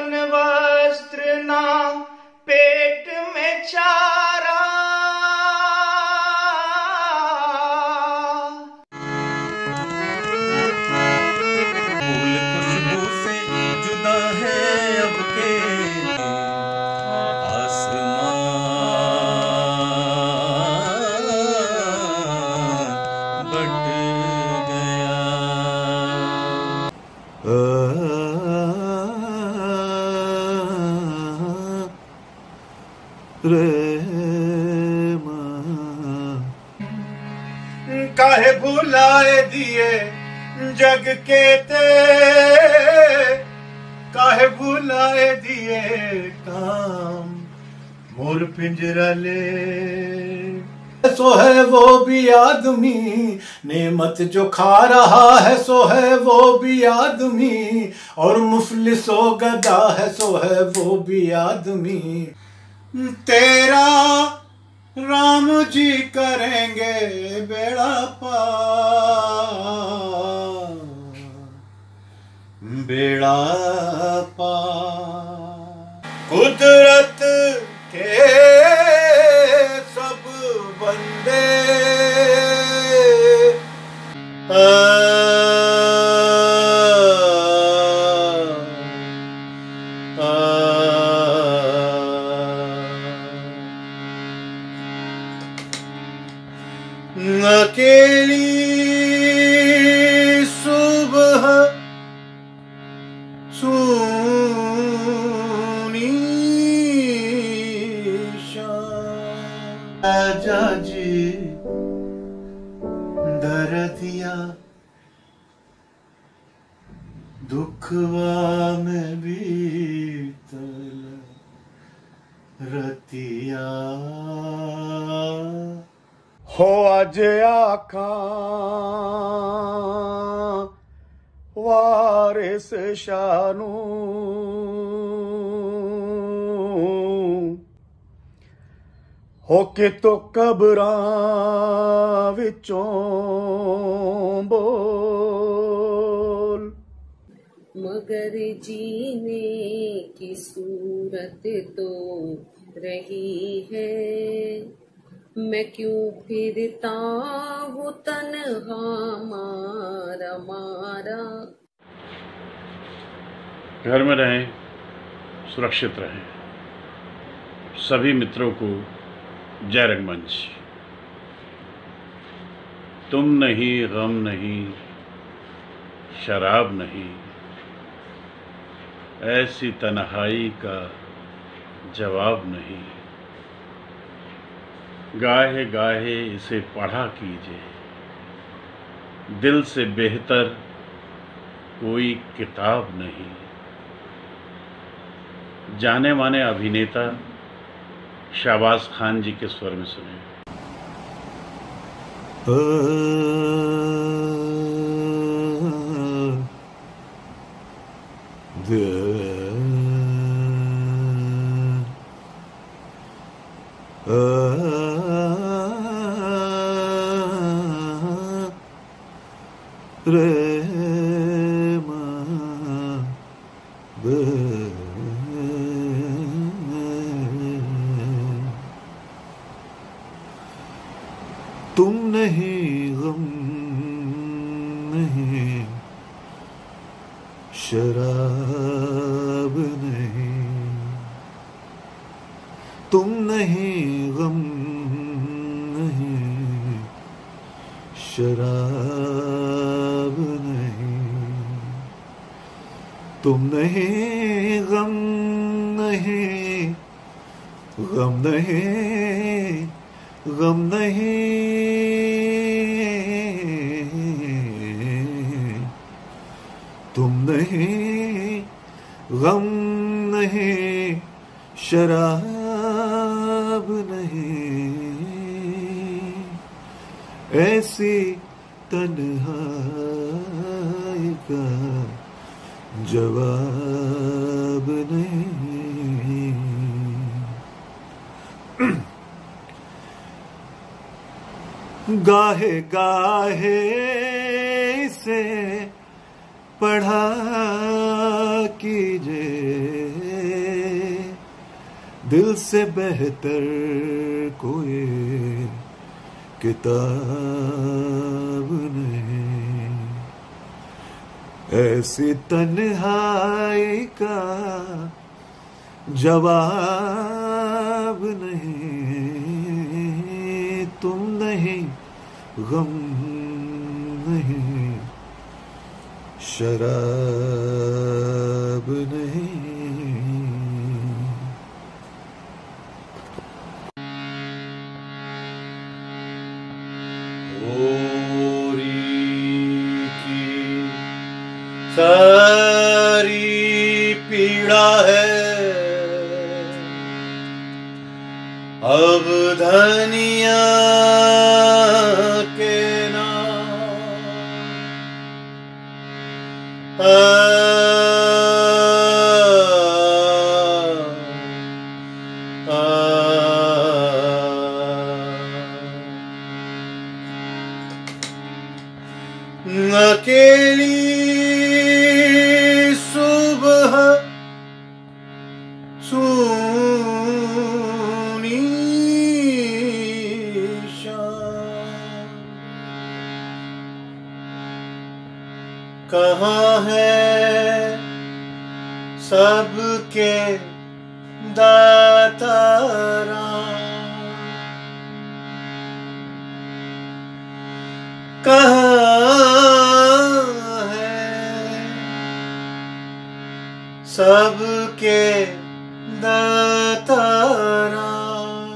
न वस्त्र ना पेट में चारा। फूल खुशबू से जुदा है अब के आसमां बट गया। काहे भुलाए दिए जग के ते, काहे भुलाए दिए काम मोर पिंजरा ले। सो है वो भी आदमी नेमत जो खा रहा है, सो है वो भी आदमी और मुफलिसो गदा है, सो है वो भी आदमी। तेरा राम जी करेंगे बेड़ा पार, बेड़ा पार। कुदरत के सब बंदे अकेली सुबह सुनी शाम। आजा जी दर्दिया दुखवा में बीतल रतिया। हो अज आखां वारिस शानू, हो के तो कबरां विचों बोल। मगर जीने की सूरत तो रही है, मैं क्यों फिरता हूँ तन्हा मारा मारा। घर में रहें, सुरक्षित रहें। सभी मित्रों को जय रंगमंच। तुम नहीं, गम नहीं, शराब नहीं, ऐसी तन्हाई का जवाब नहीं। गाहे गाहे इसे पढ़ा कीजिए, दिल से बेहतर कोई किताब नहीं। जाने माने अभिनेता शाहबाज खान जी के स्वर में सुने। तुम नहीं, गम नहीं, शराब नहीं। तुम नहीं, गम नहीं, शराब नहीं। तुम नहीं, गम नहीं, गम नहीं, गम नहीं। तुम नहीं, गम नहीं, शराब नहीं। ऐसी तन्हाई का जवाब नहीं। गाहे गाहे से पढ़ा कीजिए, दिल से बेहतर कोई किताब नहीं, ऐसी तन्हाई का जवाब नहीं। तुम नहीं, गम नहीं, शराब नहीं। सारी पीड़ा है अब धनिया के नाम। अकेली सुबह सूनी शाम, कहाँ है सबके दाता राम, कहाँ है सबके दाता राम।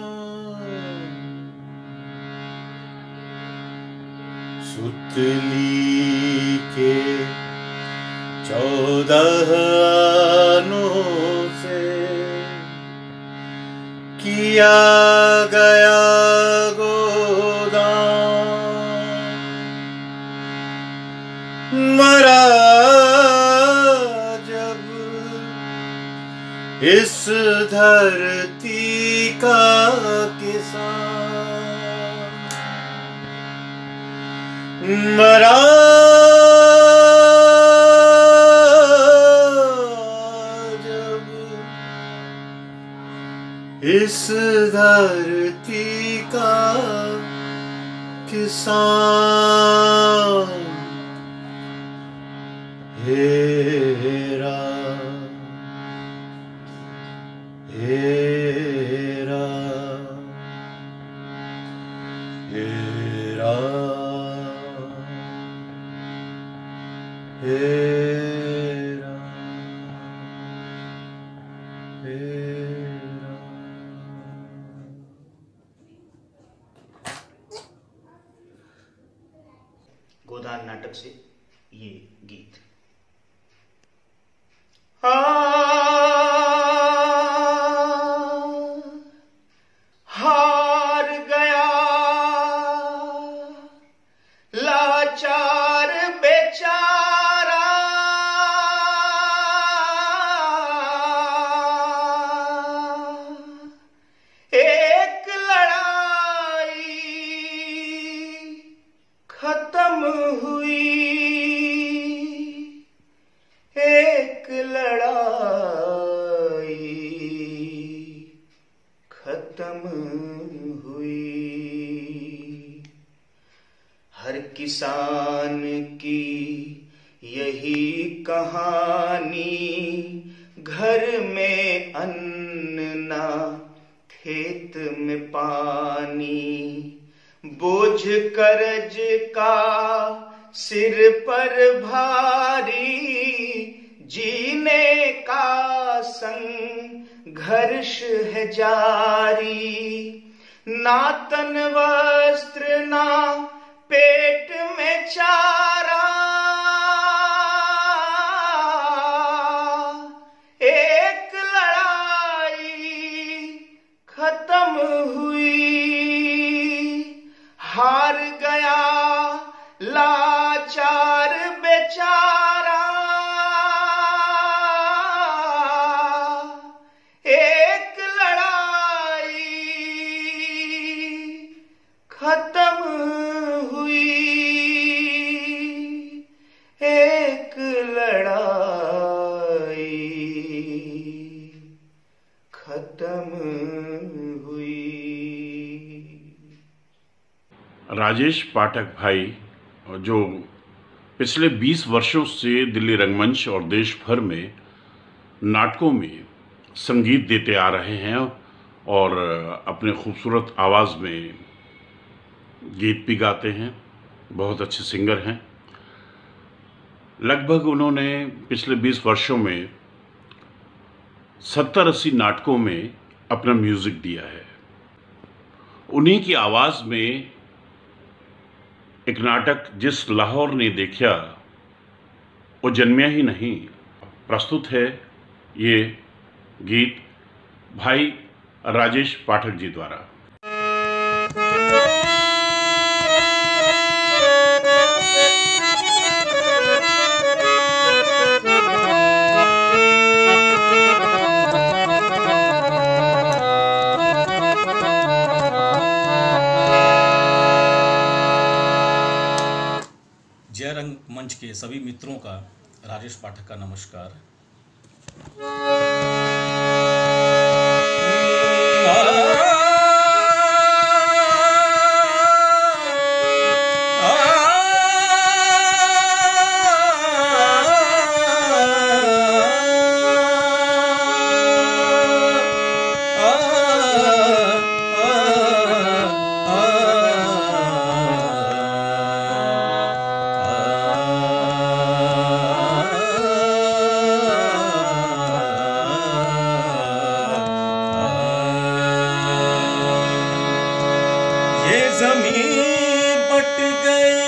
सुतली के 14 आनों से किया गया गोदाम, मरा जब इस धरती का किसान, मरा जब इस धरती का किसान। हेरा हेरा हेरा हेरा हेरा। गोदान नाटक से ये गीत। हार गया लाचार बेचारा, एक लड़ाई खत्म हुई, एक लड़ाई खत्म हुई। हर किसान की यही कहानी, घर में अन्न ना खेत में पानी, बोझ कर्ज का सिर पर भारी, जीने का संघर्ष है जारी। ना तन वस्त्र ना पेट में चारा, एक लड़ाई खत्म हुई। हार गया लाचार बेचारा, एक लड़ाई खत्म हुई। राजेश पाठक भाई जो पिछले 20 वर्षों से दिल्ली रंगमंच और देश भर में नाटकों में संगीत देते आ रहे हैं और अपने खूबसूरत आवाज़ में गीत भी गाते हैं, बहुत अच्छे सिंगर हैं। लगभग उन्होंने पिछले 20 वर्षों में 70-80 नाटकों में अपना म्यूज़िक दिया है। उन्हीं की आवाज़ में एक नाटक जिस लाहौर ने देखा वो जन्मिया ही नहीं, प्रस्तुत है ये गीत भाई राजेश पाठक जी द्वारा। जय रंगमंच के सभी मित्रों का राजेश पाठक का नमस्कार। ज़मीं बट गई,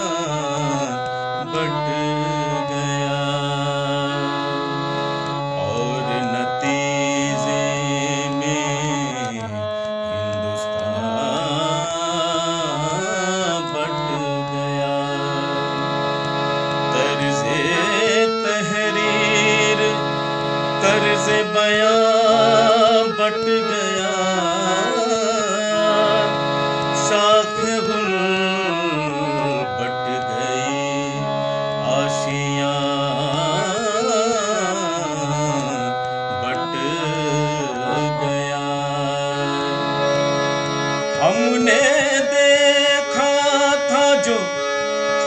आसमान बट गया और नतीजे में हिंदुस्तान बट गया। तर्ज़े तहरीर तर्ज़े बयां बट गया, शाख गुल बट गई, आशियाँ बट गया। हमने देखा था जो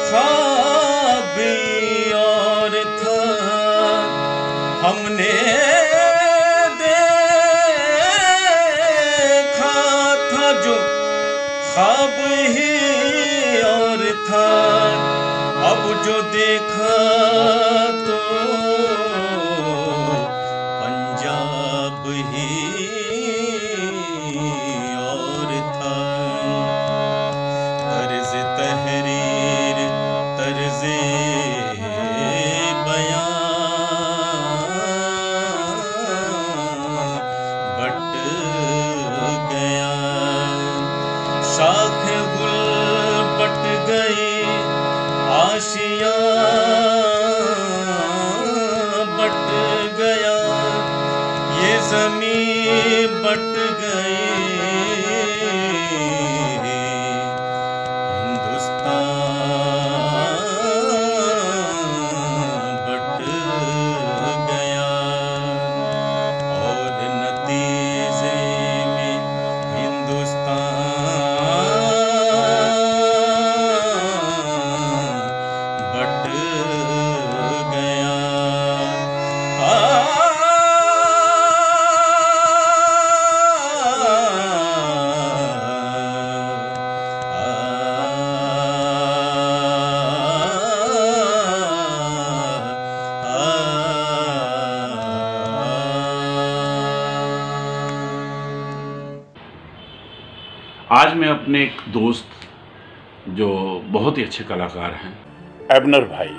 ख्वाब और था, हमने देखा था जो ख्वाब ही और था, अब जो देखा तो पंजाब ही और था। तर्ज़ तहरीर तर्ज़े बयां बट गया, शाख गुल बट गई, आशियाँ बट गया, ये ज़मीं बट गई, हिंदुस्तान बट गया और नतीजे में हिंदुस्तान बट गया। आज मैं अपने एक दोस्त जो बहुत ही अच्छे कलाकार हैं, एबनर भाई,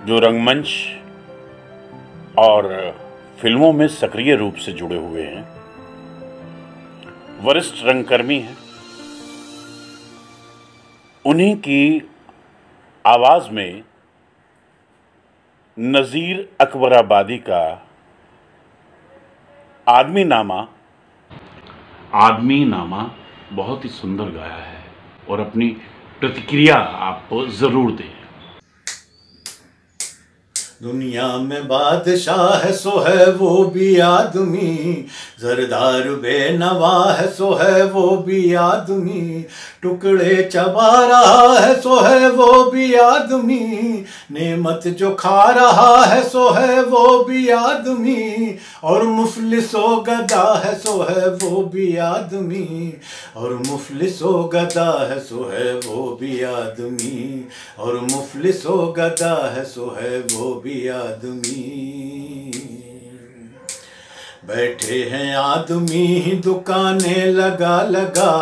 जो रंगमंच और फिल्मों में सक्रिय रूप से जुड़े हुए हैं, वरिष्ठ रंगकर्मी हैं, उन्हीं की आवाज में नज़ीर अकबराबादी का आदमी नामा बहुत ही सुंदर गाया है और अपनी प्रतिक्रिया आप जरूर दें। दुनिया में बादशाह है सो है वो भी आदमी, जरदार बेनवा है सो है वो भी आदमी, टुकड़े चबा रहा है सो है वो भी आदमी, नेमत जो खा रहा है सो है वो भी आदमी, और मुफलिसो गदा है सो है वो भी आदमी, और मुफलिसो गदा है सो है वो भी आदमी, और मुफलिसो गदा है सो है वो भी आदमी। बैठे हैं आदमी दुकानें लगा लगा,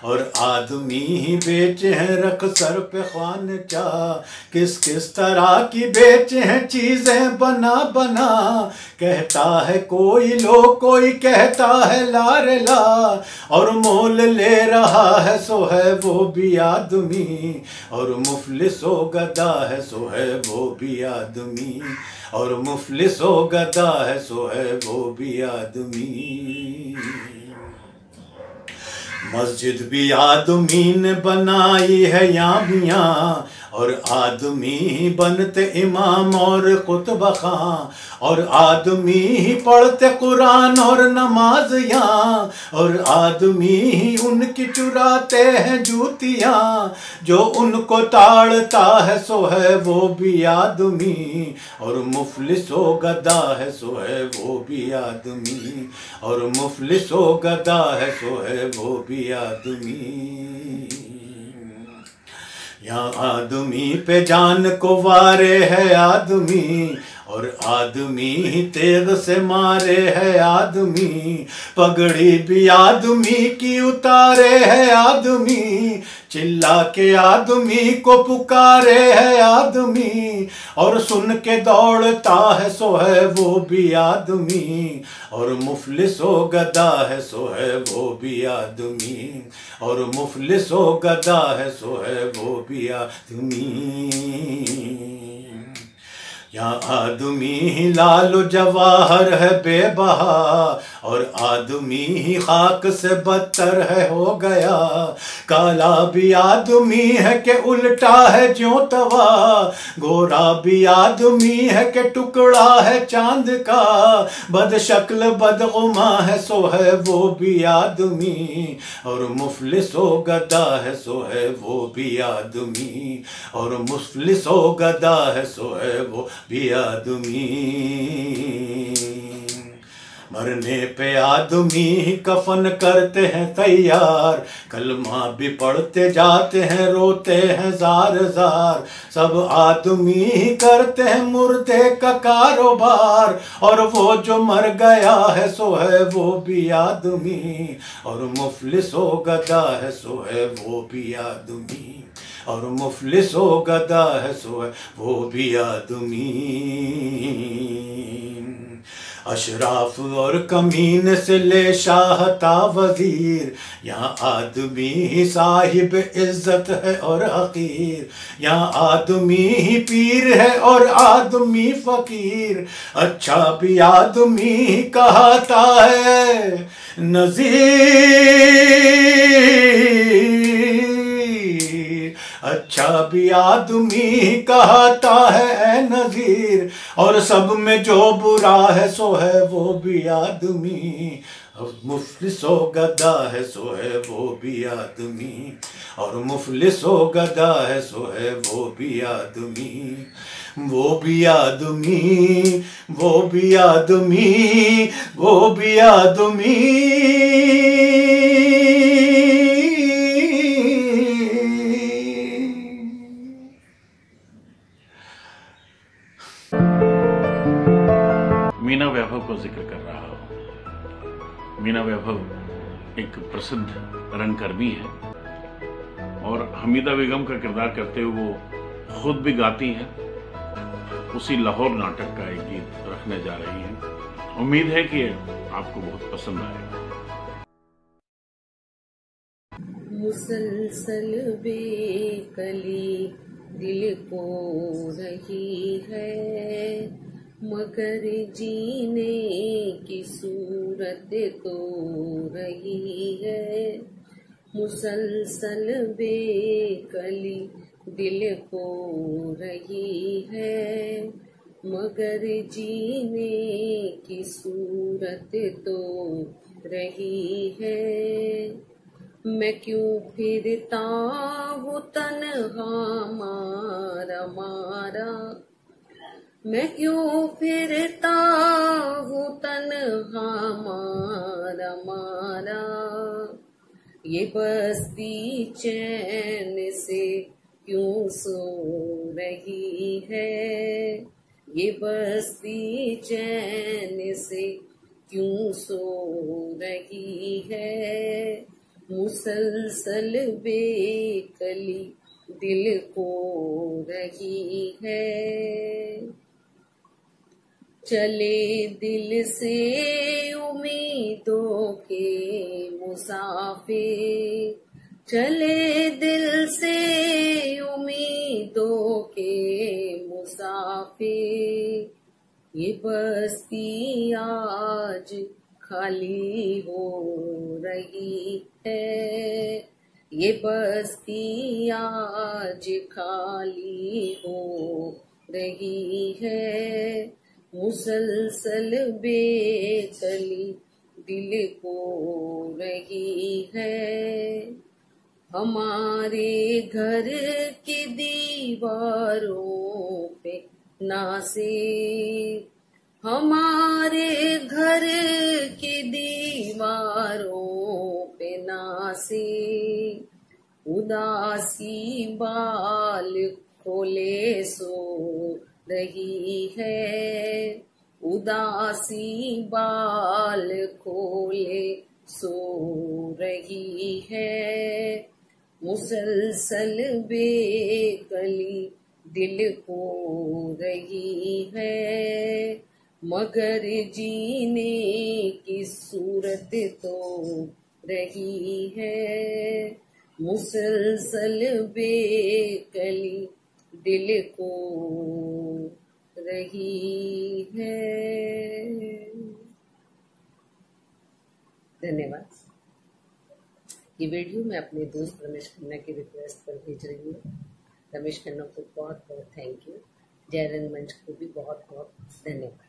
और आदमी ही बेचे हैं रख सर पे ख्वान चा, किस किस तरह की बेचे हैं चीजें बना बना, कहता है कोई लो कोई कहता है ला रे ला, और मोल ले रहा है सो है वो भी आदमी, और मुफलिसो गदा है सो है वो भी आदमी, और मुफलिसो गदा है सो है वो भी आदमी। मस्जिद भी आदमी ने बनाई है यहाँ मियाँ, और आदमी ही बनते इमाम और कुतुब खां, और आदमी ही पढ़ते कुरान और नमाज यहाँ, और आदमी ही उनकी चुराते हैं जूतियाँ, जो उनको ताड़ता है सो है वो भी आदमी, और मुफलिसो गदा है सो है वो भी आदमी, और मुफलिसो गदा है सो है वो भी आदमी। यहाँ आदमी पे जान को वारे है आदमी, और आदमी ही तेग से मारे है आदमी, पगड़ी भी आदमी की उतारे है आदमी, चिल्ला के आदमी को पुकारे है आदमी, और सुन के दौड़ता है सो है वो भी आदमी, और मुफलिसो गदा है सो है वो भी आदमी, और मुफलिसो गदा है सो है वो भी आदमी। यहाँ आदमी ही लाल जवाहर है बेबहा, और आदमी ही खाक से बदतर है हो गया, काला भी आदमी है कि उल्टा है ज्यों तवा, गोरा भी आदमी है कि टुकड़ा है चांद का, बदशक्ल बदगुमा है सो है वो भी आदमी, और मुफलिसो गदा है सो है वो भी आदमी, और मुफलिसो गदा है सो है वो भी आदमी। मरने पे आदमी कफन करते हैं तैयार, कलमा भी पढ़ते जाते हैं रोते हैं जार जार, सब आदमी करते हैं मुर्दे का कारोबार, और वो जो मर गया है सो है वो भी आदमी, और मुफलिसो गदा है सो है वो भी आदमी, और मुफलिसो गदा है सो है वो भी आदमी। अशराफ और कमीन से ले शाहता वजीर, यहाँ आदमी ही साहिब इज्जत है और हकीर, यहाँ आदमी ही पीर है और आदमी फकीर, अच्छा भी आदमी ही कहता है नज़ीर, अच्छा भी आदमी कहता है ऐ नज़ीर, और सब में जो बुरा है सो है वो भी आदमी, मुफलिसो गदा है सो है वो भी आदमी, और मुफलिसो गदा है सो है वो भी आदमी, वो भी आदमी, वो भी आदमी, वो भी आदमी। मीना वैभव को जिक्र कर रहा हूं। मीना वैभव एक प्रसिद्ध रंगकर्मी है, और हमीदा बेगम का किरदार करते हुए वो खुद भी गाती हैं। उसी लाहौर नाटक का एक गीत रखने जा रही हैं। उम्मीद है कि आपको बहुत पसंद आएगा। मुसलसल बेकली दिल को रही है, मगर जीने की सूरत तो रही है। मुसलसल बेकली दिल को रही है, मगर जीने की सूरत तो रही है। मैं क्यों फिरता हूँ तन्हा मारा मारा, मैं क्यों फिरता हूँ तन्हा मारा मारा। ये बस्ती चैन से क्यों सो रही है, ये बस्ती चैन से क्यों सो रही है। मुसलसल बेकली दिल को रही है। चले दिल से उम्मीदों के मुसाफिर, चले दिल से उम्मीदों के मुसाफिर। ये बस्ती आज खाली हो रही है, ये बस्ती आज खाली हो रही है। मुसलसल बेकली दिल को रही है। हमारे घर की दीवारों पे नासे, हमारे घर की दीवारों पे नासे। उदासी बाल खोले सो रही है, उदासी बाल खोले सो रही है। मुसलसल बेकली दिल को रही है, मगर जीने की सूरत तो रही है। मुसलसल बेकली दिल को रही है। धन्यवाद। ये वीडियो मैं अपने दोस्त रमेश खन्ना की रिक्वेस्ट पर भेज रही हूँ। रमेश खन्ना को बहुत बहुत थैंक यू। जय रंगमंच को भी बहुत बहुत धन्यवाद।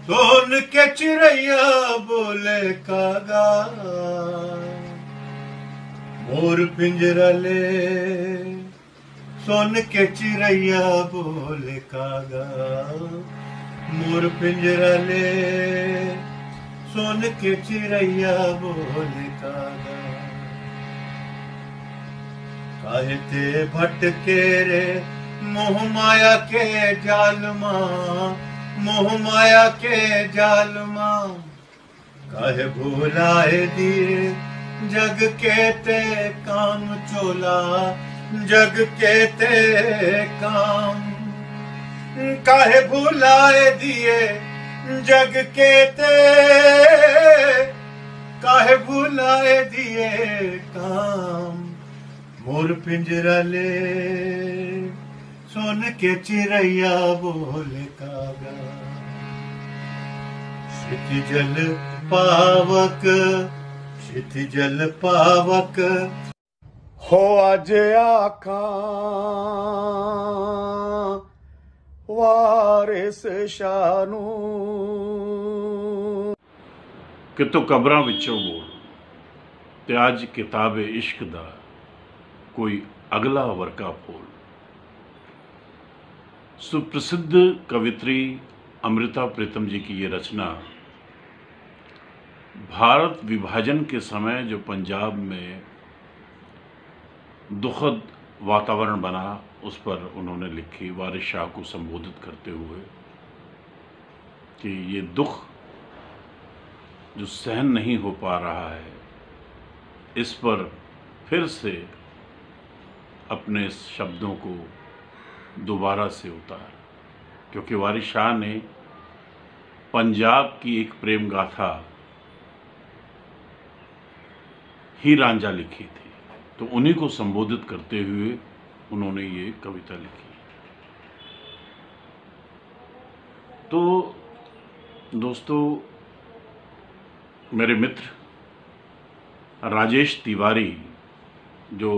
सोन के चिड़ैया बोले कागा, मोर पिंजरा ले। सोन के चिड़ैया बोले कागा, मोर पिंजरा ले। सोन के चिड़ैया बोले कागा, काहे ते भटके रे मोह माया के जाल माँ, मोह माया के जाल माँ। काहे भुलाए दिए जग के ते काम चोला, जग के ते काम। काहे भुलाए दिए जग के ते, काहे भुलाए दिए काम। मोर पिंजरा ले सोन के चिड़ैया बोले कागा, क्षितिजल पावक, क्षितिजल पावक। हो आज आखां वारिस शानू। कि तू कबरां विचों बोल ते अज किताबे इश्क दा कोई अगला वर्का फोल। सुप्रसिद्ध कवित्री अमृता प्रीतम जी की ये रचना भारत विभाजन के समय जो पंजाब में दुखद वातावरण बना, उस पर उन्होंने लिखी, वारिस शाह को संबोधित करते हुए कि ये दुख जो सहन नहीं हो पा रहा है, इस पर फिर से अपने शब्दों को दोबारा से उतार, क्योंकि वारिस शाह ने पंजाब की एक प्रेम गाथा ही रांझा लिखी थी, तो उन्हीं को संबोधित करते हुए उन्होंने ये कविता लिखी। तो दोस्तों, मेरे मित्र राजेश तिवारी जो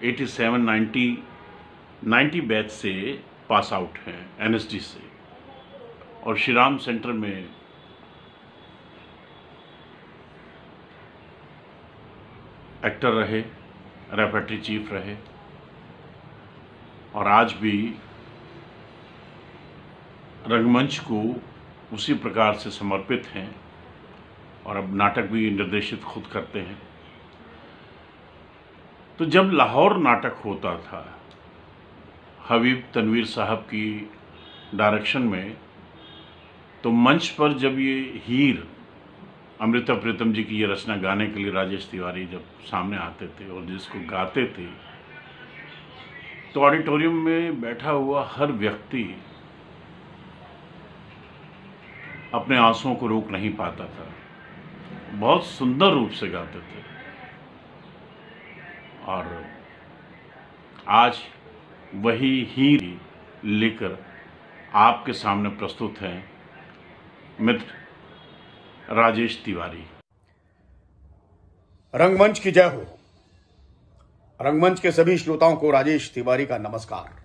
87-90 बैच से पास आउट हैं NSD से, और श्री राम सेंटर में एक्टर रहे, रेपर्टरी चीफ रहे, और आज भी रंगमंच को उसी प्रकार से समर्पित हैं, और अब नाटक भी निर्देशित खुद करते हैं। तो जब लाहौर नाटक होता था हबीब तनवीर साहब की डायरेक्शन में, तो मंच पर जब ये हीर अमृता प्रीतम जी की ये रचना गाने के लिए राजेश तिवारी जब सामने आते थे और जिसको गाते थे, तो ऑडिटोरियम में बैठा हुआ हर व्यक्ति अपने आंसुओं को रोक नहीं पाता था। बहुत सुंदर रूप से गाते थे। और आज वही हीर लेकर आपके सामने प्रस्तुत हैं मित्र राजेश तिवारी। रंगमंच की जय हो। रंगमंच के सभी श्रोताओं को राजेश तिवारी का नमस्कार।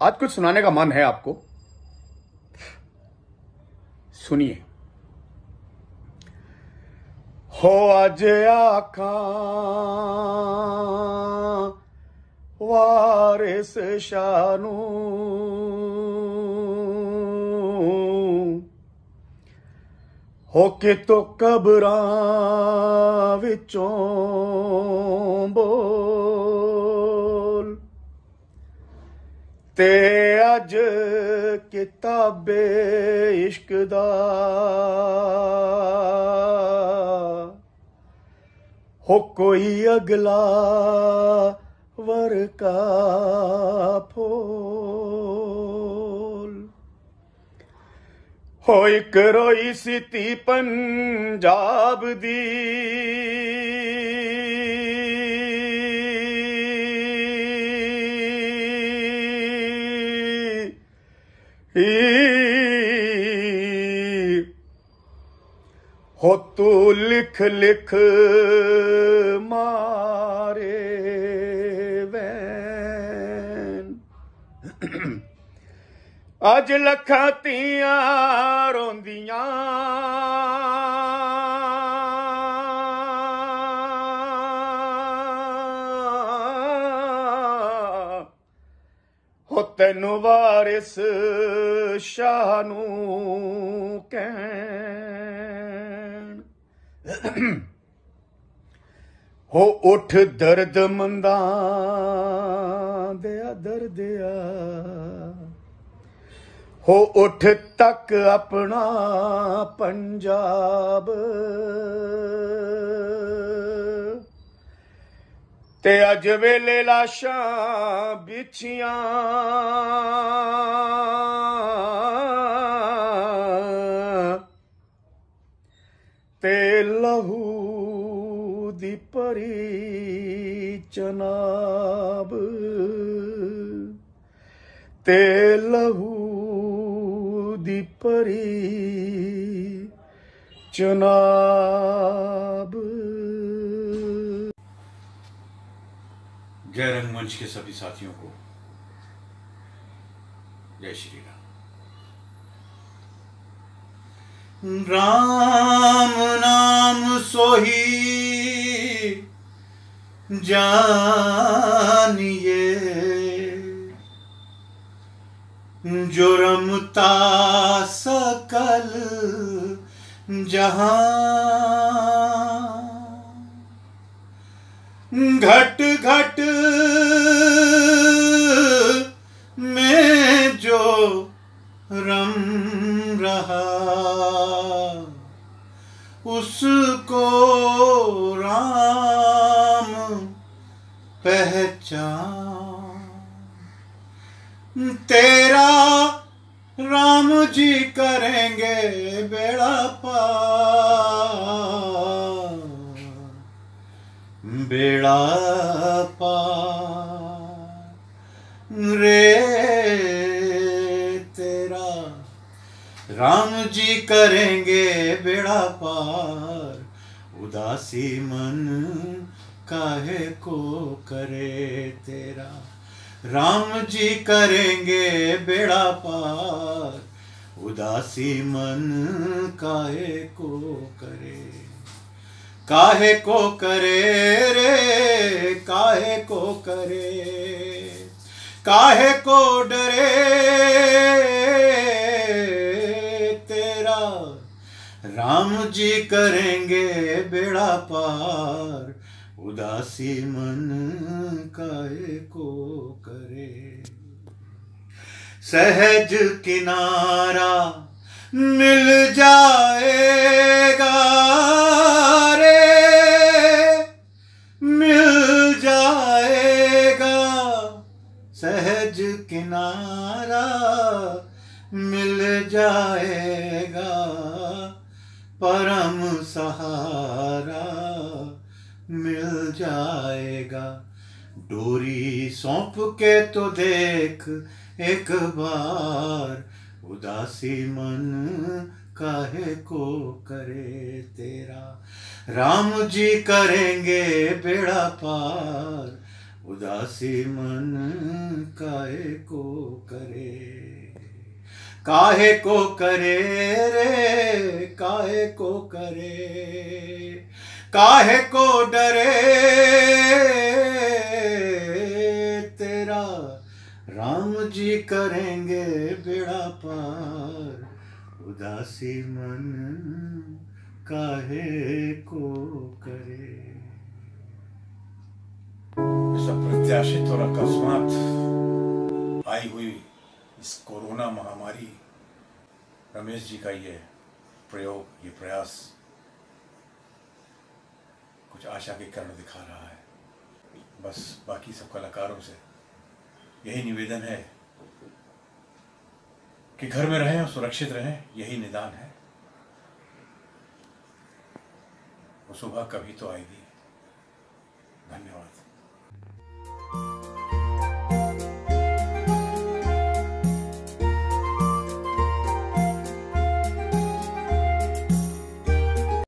आज कुछ सुनाने का मन है आपको, सुनिए। हो आज आखा वारिस शानू हो के तो कबरां विचों बोल ते अज किताबे इश्क दा हो कोई अगला वरका फोल हो एक रोई सिती पंजाब दी हो तू लिख लिख मारे वैन अज लखां तियां रोंदियां हो तैनू वारिस शाह नू कहन हो उठ दर्द मंदा दया दर्दिया हो उठ तक अपना पंजाब ते अज वेले लाशां बिछियां ते लहू दी परी चनाब ते लहू दी परी चनाब। जय रंगमंच के सभी साथियों को जय श्री राम। राम नाम सोही जानिए जो रमता सकल जहां, घट घट में जो रम रहा, उसको राम पहचान। तेरा राम जी करेंगे बेड़ा पार, बेड़ा पार रे तेरा राम जी करेंगे बेड़ा पार। उदासी मन काहे को करे तेरा, राम जी करेंगे बेड़ा पार। उदासी मन काहे को करे, काहे को करे रे, काहे को करे, काहे को डरे तेरा, राम जी करेंगे बेड़ा पार। उदासी मन काहे को करे, सहज किनारा मिल जाएगा रे, मिल जाएगा, सहज किनारा मिल जाएगा, परम सहारा मिल जाएगा। डोरी सौंप के तो देख एक बार, उदासी मन काहे को करे तेरा, राम जी करेंगे बेड़ा पार। उदासी मन काहे को करे, काहे को करे रे, काहे को करे, काहे को डरे तेरा, राम जी करेंगे बेड़ा पार। उदासी मन काहे को करे। इस अप्रत्याशित और अकस्मात आई हुई इस कोरोना महामारी, रमेश जी का ये प्रयोग, ये प्रयास कुछ आशा की किरण दिखा रहा है। बस बाकी सब कलाकारों से यही निवेदन है कि घर में रहें और सुरक्षित रहें, यही निदान है। वो सुबह कभी तो आएगी। धन्यवाद।